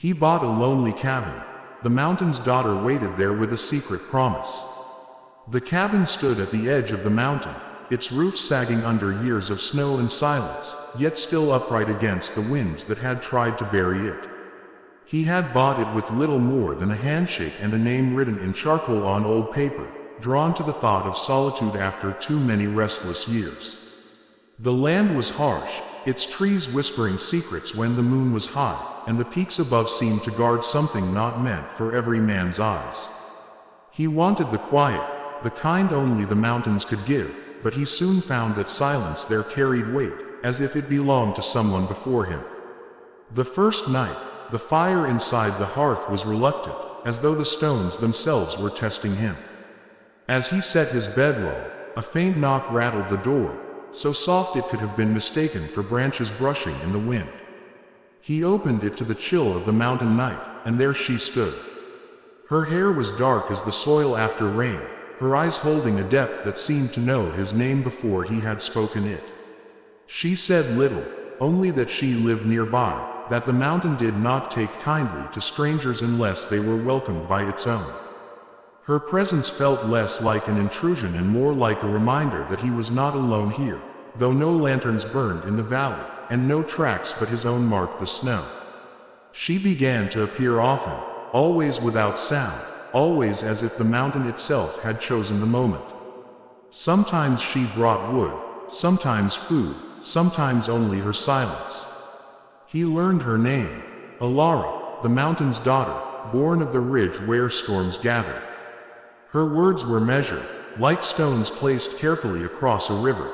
He bought a lonely cabin. The mountain's daughter waited there with a secret promise. The cabin stood at the edge of the mountain, its roof sagging under years of snow and silence, yet still upright against the winds that had tried to bury it. He had bought it with little more than a handshake and a name written in charcoal on old paper, drawn to the thought of solitude after too many restless years. The land was harsh, its trees whispering secrets when the moon was high, and the peaks above seemed to guard something not meant for every man's eyes. He wanted the quiet, the kind only the mountains could give, but he soon found that silence there carried weight, as if it belonged to someone before him. The first night, the fire inside the hearth was reluctant, as though the stones themselves were testing him. As he set his bedroll, a faint knock rattled the door, so soft it could have been mistaken for branches brushing in the wind. He opened it to the chill of the mountain night, and there she stood. Her hair was dark as the soil after rain, her eyes holding a depth that seemed to know his name before he had spoken it. She said little, only that she lived nearby, that the mountain did not take kindly to strangers unless they were welcomed by its own. Her presence felt less like an intrusion and more like a reminder that he was not alone here, though no lanterns burned in the valley, and no tracks but his own marked the snow. She began to appear often, always without sound, always as if the mountain itself had chosen the moment. Sometimes she brought wood, sometimes food, sometimes only her silence. He learned her name, Alara, the mountain's daughter, born of the ridge where storms gathered. Her words were measured, like stones placed carefully across a river.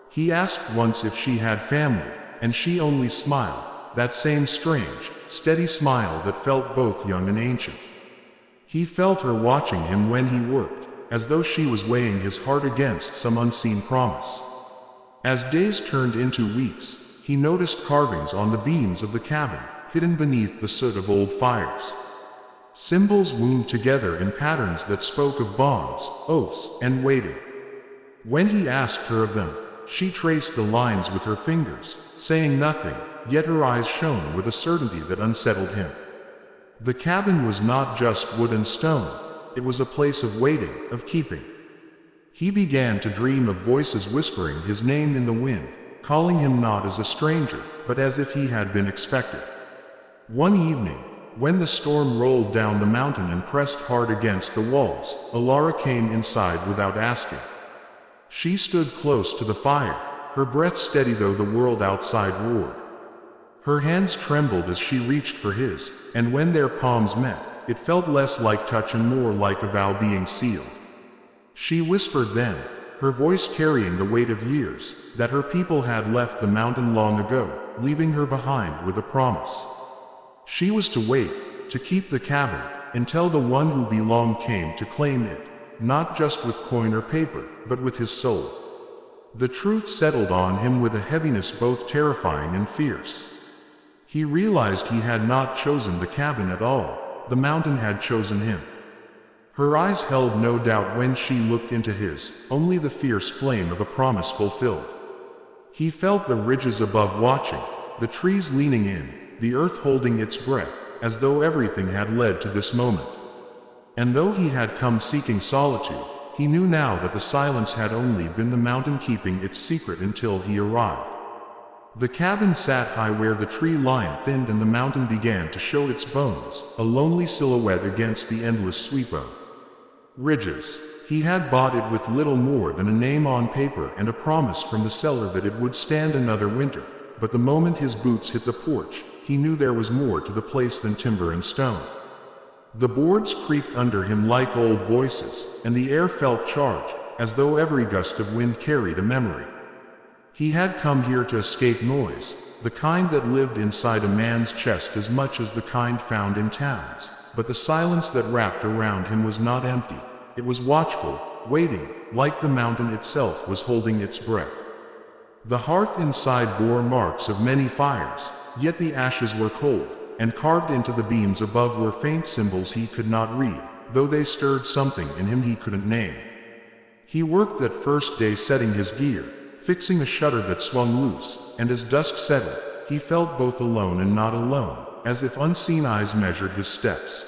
He asked once if she had family, and she only smiled, that same strange, steady smile that felt both young and ancient. He felt her watching him when he worked, as though she was weighing his heart against some unseen promise. As days turned into weeks, he noticed carvings on the beams of the cabin, hidden beneath the soot of old fires. Symbols wound together in patterns that spoke of bonds, oaths, and waiting. When he asked her of them, she traced the lines with her fingers, saying nothing, yet her eyes shone with a certainty that unsettled him. The cabin was not just wood and stone, it was a place of waiting, of keeping. He began to dream of voices whispering his name in the wind, calling him not as a stranger, but as if he had been expected. One evening, when the storm rolled down the mountain and pressed hard against the walls, Alara came inside without asking. She stood close to the fire, her breath steady though the world outside roared. Her hands trembled as she reached for his, and when their palms met, it felt less like touch and more like a vow being sealed. She whispered then, her voice carrying the weight of years, that her people had left the mountain long ago, leaving her behind with a promise. She was to wait, to keep the cabin, until the one who belonged came to claim it, not just with coin or paper, but with his soul. The truth settled on him with a heaviness both terrifying and fierce. He realized he had not chosen the cabin at all, the mountain had chosen him. Her eyes held no doubt when she looked into his, only the fierce flame of a promise fulfilled. He felt the ridges above watching, the trees leaning in, the earth holding its breath, as though everything had led to this moment. And though he had come seeking solitude, he knew now that the silence had only been the mountain keeping its secret until he arrived. The cabin sat high where the tree line thinned and the mountain began to show its bones, a lonely silhouette against the endless sweep of ridges. He had bought it with little more than a name on paper and a promise from the seller that it would stand another winter, but the moment his boots hit the porch, he knew there was more to the place than timber and stone. The boards creaked under him like old voices, and the air felt charged, as though every gust of wind carried a memory. He had come here to escape noise, the kind that lived inside a man's chest as much as the kind found in towns, but the silence that wrapped around him was not empty, it was watchful, waiting, like the mountain itself was holding its breath. The hearth inside bore marks of many fires, yet the ashes were cold, and carved into the beams above were faint symbols he could not read, though they stirred something in him he couldn't name. He worked that first day setting his gear, fixing a shutter that swung loose, and as dusk settled, he felt both alone and not alone, as if unseen eyes measured his steps.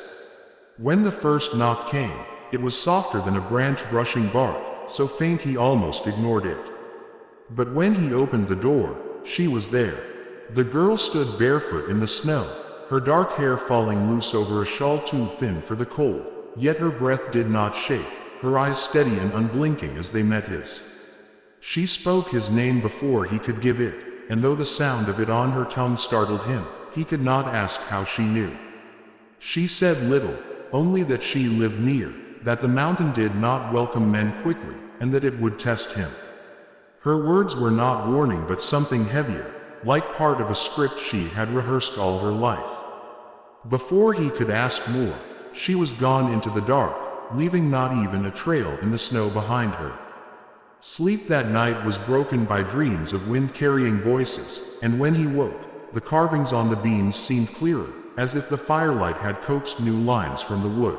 When the first knock came, it was softer than a branch brushing bark, so faint he almost ignored it. But when he opened the door, she was there. The girl stood barefoot in the snow, her dark hair falling loose over a shawl too thin for the cold, yet her breath did not shake, her eyes steady and unblinking as they met his. She spoke his name before he could give it, and though the sound of it on her tongue startled him, he could not ask how she knew. She said little, only that she lived near, that the mountain did not welcome men quickly, and that it would test him. Her words were not warning but something heavier, like part of a script she had rehearsed all her life. Before he could ask more, she was gone into the dark, leaving not even a trail in the snow behind her. Sleep that night was broken by dreams of wind-carrying voices, and when he woke, the carvings on the beams seemed clearer, as if the firelight had coaxed new lines from the wood.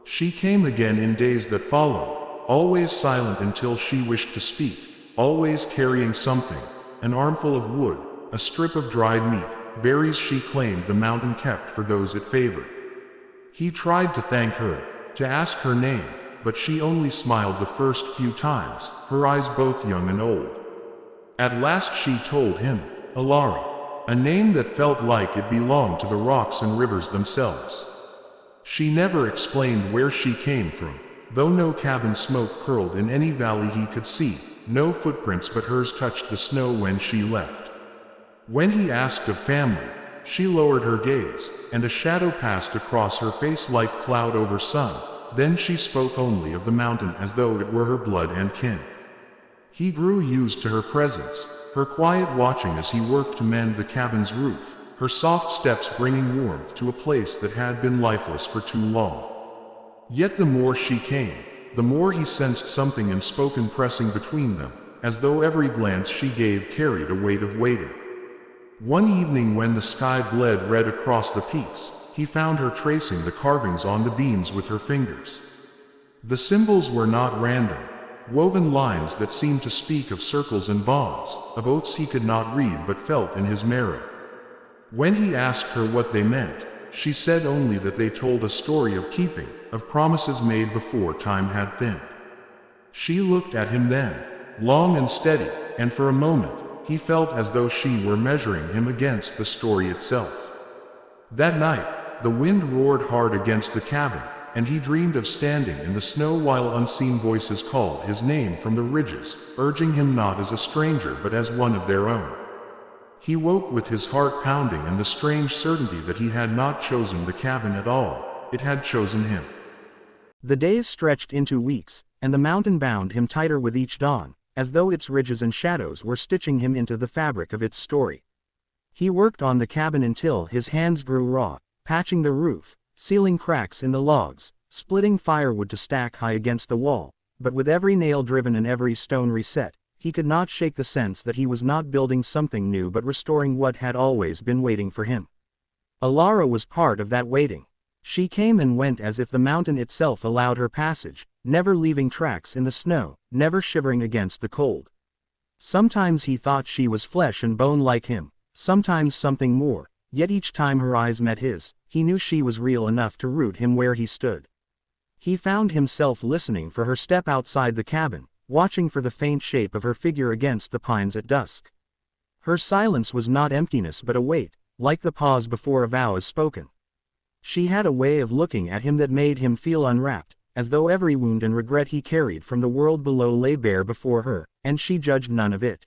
She came again in days that followed, always silent until she wished to speak, always carrying something, an armful of wood, a strip of dried meat, berries she claimed the mountain kept for those it favored. He tried to thank her, to ask her name, but she only smiled the first few times, her eyes both young and old. At last she told him, Alara, a name that felt like it belonged to the rocks and rivers themselves. She never explained where she came from, though no cabin smoke curled in any valley he could see, no footprints but hers touched the snow when she left. When he asked of family, she lowered her gaze, and a shadow passed across her face like cloud over sun. Then she spoke only of the mountain as though it were her blood and kin. He grew used to her presence, her quiet watching as he worked to mend the cabin's roof, her soft steps bringing warmth to a place that had been lifeless for too long. Yet the more she came, the more he sensed something unspoken pressing between them, as though every glance she gave carried a weight of waiting. One evening when the sky bled red across the peaks, he found her tracing the carvings on the beams with her fingers. The symbols were not random, woven lines that seemed to speak of circles and bonds, of oaths he could not read but felt in his marrow. When he asked her what they meant, she said only that they told a story of keeping, of promises made before time had thinned. She looked at him then, long and steady, and for a moment, he felt as though she were measuring him against the story itself. That night, the wind roared hard against the cabin, and he dreamed of standing in the snow while unseen voices called his name from the ridges, urging him not as a stranger but as one of their own. He woke with his heart pounding and the strange certainty that he had not chosen the cabin at all, it had chosen him. The days stretched into weeks, and the mountain bound him tighter with each dawn, as though its ridges and shadows were stitching him into the fabric of its story. He worked on the cabin until his hands grew raw, patching the roof, sealing cracks in the logs, splitting firewood to stack high against the wall, but with every nail driven and every stone reset, he could not shake the sense that he was not building something new but restoring what had always been waiting for him. Alara was part of that waiting. She came and went as if the mountain itself allowed her passage, never leaving tracks in the snow, never shivering against the cold. Sometimes he thought she was flesh and bone like him, sometimes something more, yet each time her eyes met his, he knew she was real enough to root him where he stood. He found himself listening for her step outside the cabin, watching for the faint shape of her figure against the pines at dusk. Her silence was not emptiness but a weight, like the pause before a vow is spoken. She had a way of looking at him that made him feel unwrapped, as though every wound and regret he carried from the world below lay bare before her, and she judged none of it.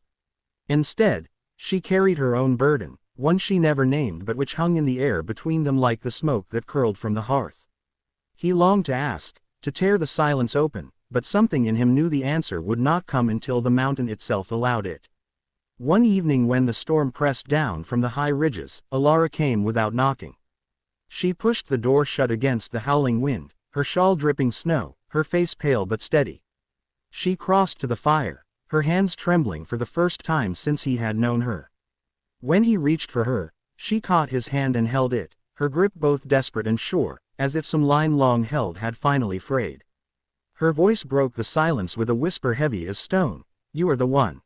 Instead, she carried her own burden, one she never named but which hung in the air between them like the smoke that curled from the hearth. He longed to ask, to tear the silence open, but something in him knew the answer would not come until the mountain itself allowed it. One evening when the storm pressed down from the high ridges, Alara came without knocking. She pushed the door shut against the howling wind, her shawl dripping snow, her face pale but steady. She crossed to the fire, her hands trembling for the first time since he had known her. When he reached for her, she caught his hand and held it, her grip both desperate and sure, as if some line long held had finally frayed. Her voice broke the silence with a whisper heavy as stone, "You are the one."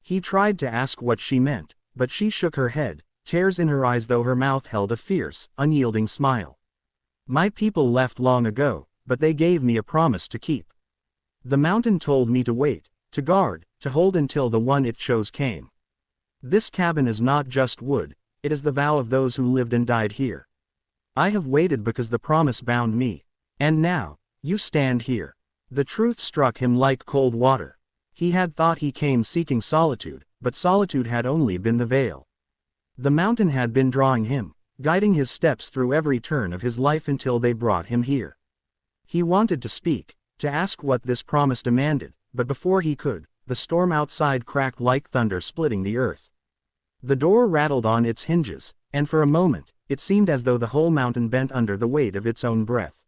He tried to ask what she meant, but she shook her head, tears in her eyes though her mouth held a fierce, unyielding smile. My people left long ago, but they gave me a promise to keep. The mountain told me to wait, to guard, to hold until the one it chose came. This cabin is not just wood, it is the vow of those who lived and died here. I have waited because the promise bound me. And now, you stand here. The truth struck him like cold water. He had thought he came seeking solitude, but solitude had only been the veil. The mountain had been drawing him, guiding his steps through every turn of his life until they brought him here. He wanted to speak, to ask what this promise demanded, but before he could, the storm outside cracked like thunder splitting the earth. The door rattled on its hinges, and for a moment, it seemed as though the whole mountain bent under the weight of its own breath.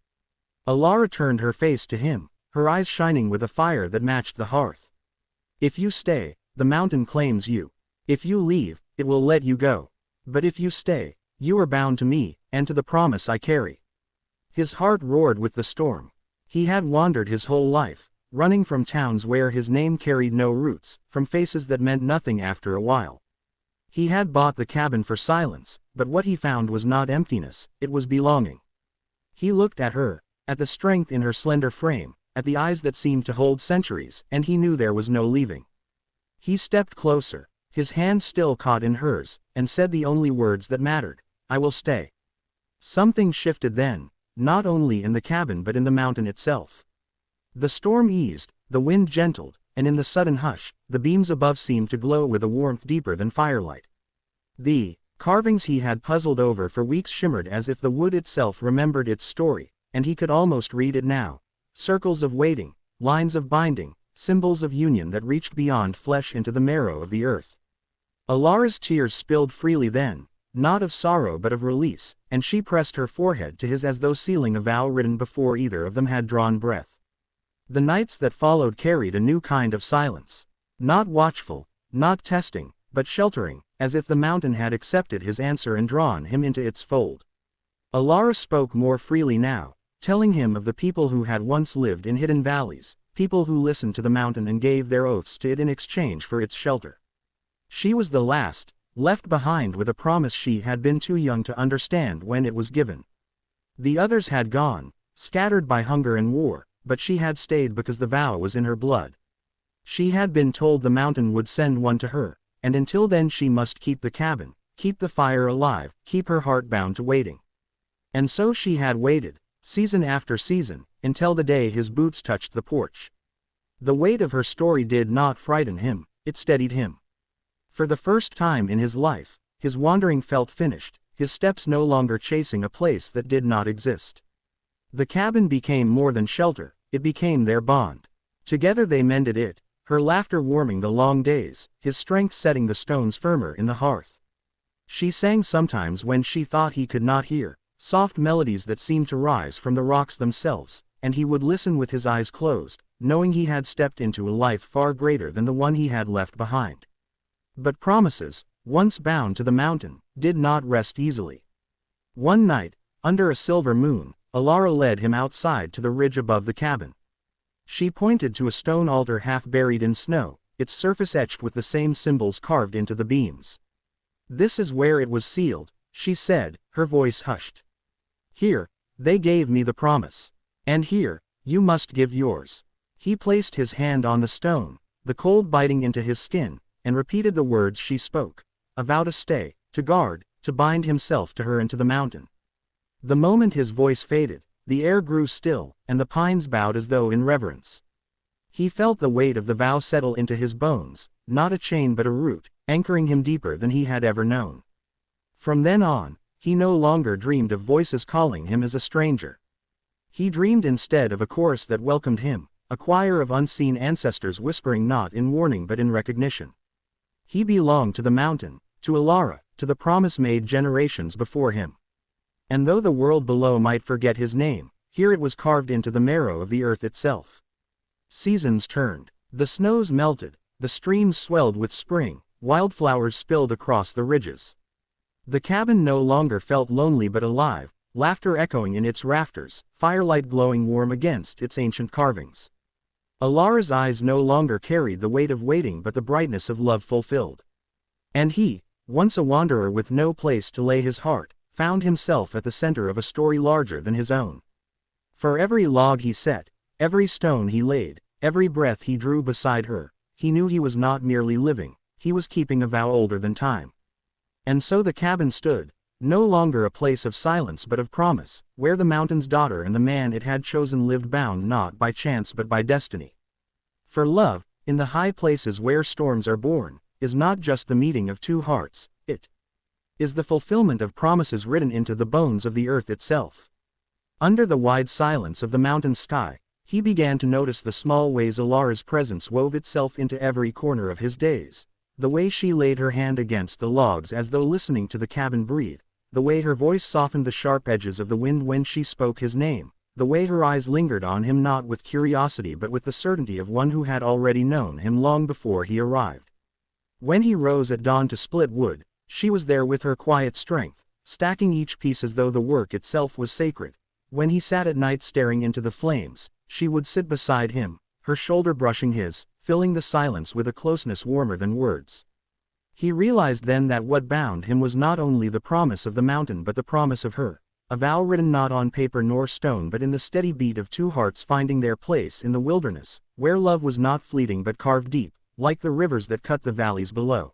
Alara turned her face to him, her eyes shining with a fire that matched the hearth. If you stay, the mountain claims you. If you leave, it will let you go. But if you stay, you are bound to me, and to the promise I carry. His heart roared with the storm. He had wandered his whole life, running from towns where his name carried no roots, from faces that meant nothing after a while. He had bought the cabin for silence, but what he found was not emptiness, it was belonging. He looked at her, at the strength in her slender frame, at the eyes that seemed to hold centuries, and he knew there was no leaving. He stepped closer, his hand still caught in hers, and said the only words that mattered, I will stay. Something shifted then, not only in the cabin but in the mountain itself. The storm eased, the wind gentled, and in the sudden hush, the beams above seemed to glow with a warmth deeper than firelight. The carvings he had puzzled over for weeks shimmered as if the wood itself remembered its story, and he could almost read it now. Circles of waiting, lines of binding, symbols of union that reached beyond flesh into the marrow of the earth. Alara's tears spilled freely then, not of sorrow but of release, and she pressed her forehead to his as though sealing a vow written before either of them had drawn breath. The nights that followed carried a new kind of silence. Not watchful, not testing, but sheltering, as if the mountain had accepted his answer and drawn him into its fold. Alara spoke more freely now, telling him of the people who had once lived in hidden valleys, people who listened to the mountain and gave their oaths to it in exchange for its shelter. She was the last, left behind with a promise she had been too young to understand when it was given. The others had gone, scattered by hunger and war, but she had stayed because the vow was in her blood. She had been told the mountain would send one to her, and until then she must keep the cabin, keep the fire alive, keep her heart bound to waiting. And so she had waited, season after season, until the day his boots touched the porch. The weight of her story did not frighten him, it steadied him. For the first time in his life, his wandering felt finished, his steps no longer chasing a place that did not exist. The cabin became more than shelter, it became their bond. Together they mended it, her laughter warming the long days, his strength setting the stones firmer in the hearth. She sang sometimes when she thought he could not hear, soft melodies that seemed to rise from the rocks themselves, and he would listen with his eyes closed, knowing he had stepped into a life far greater than the one he had left behind. But promises, once bound to the mountain, did not rest easily. One night, under a silver moon, Alara led him outside to the ridge above the cabin. She pointed to a stone altar half buried in snow, its surface etched with the same symbols carved into the beams. This is where it was sealed, she said, her voice hushed. Here, they gave me the promise. And here, you must give yours. He placed his hand on the stone, the cold biting into his skin, and repeated the words she spoke. A vow to stay, to guard, to bind himself to her and to the mountain. The moment his voice faded, the air grew still, and the pines bowed as though in reverence. He felt the weight of the vow settle into his bones, not a chain but a root, anchoring him deeper than he had ever known. From then on, he no longer dreamed of voices calling him as a stranger. He dreamed instead of a chorus that welcomed him, a choir of unseen ancestors whispering not in warning but in recognition. He belonged to the mountain, to Alara, to the promise made generations before him. And though the world below might forget his name, here it was carved into the marrow of the earth itself. Seasons turned, the snows melted, the streams swelled with spring, wildflowers spilled across the ridges. The cabin no longer felt lonely but alive, laughter echoing in its rafters, firelight glowing warm against its ancient carvings. Alara's eyes no longer carried the weight of waiting but the brightness of love fulfilled. And he, once a wanderer with no place to lay his heart, found himself at the center of a story larger than his own. For every log he set, every stone he laid, every breath he drew beside her, he knew he was not merely living, he was keeping a vow older than time. And so the cabin stood, no longer a place of silence but of promise, where the mountain's daughter and the man it had chosen lived bound not by chance but by destiny. For love, in the high places where storms are born, is not just the meeting of two hearts, it is the fulfillment of promises written into the bones of the earth itself. Under the wide silence of the mountain sky, he began to notice the small ways Alara's presence wove itself into every corner of his days. The way she laid her hand against the logs as though listening to the cabin breathe, the way her voice softened the sharp edges of the wind when she spoke his name, the way her eyes lingered on him not with curiosity but with the certainty of one who had already known him long before he arrived. When he rose at dawn to split wood, she was there with her quiet strength, stacking each piece as though the work itself was sacred. When he sat at night staring into the flames, she would sit beside him, her shoulder brushing his, filling the silence with a closeness warmer than words. He realized then that what bound him was not only the promise of the mountain but the promise of her, a vow written not on paper nor stone but in the steady beat of two hearts finding their place in the wilderness, where love was not fleeting but carved deep, like the rivers that cut the valleys below.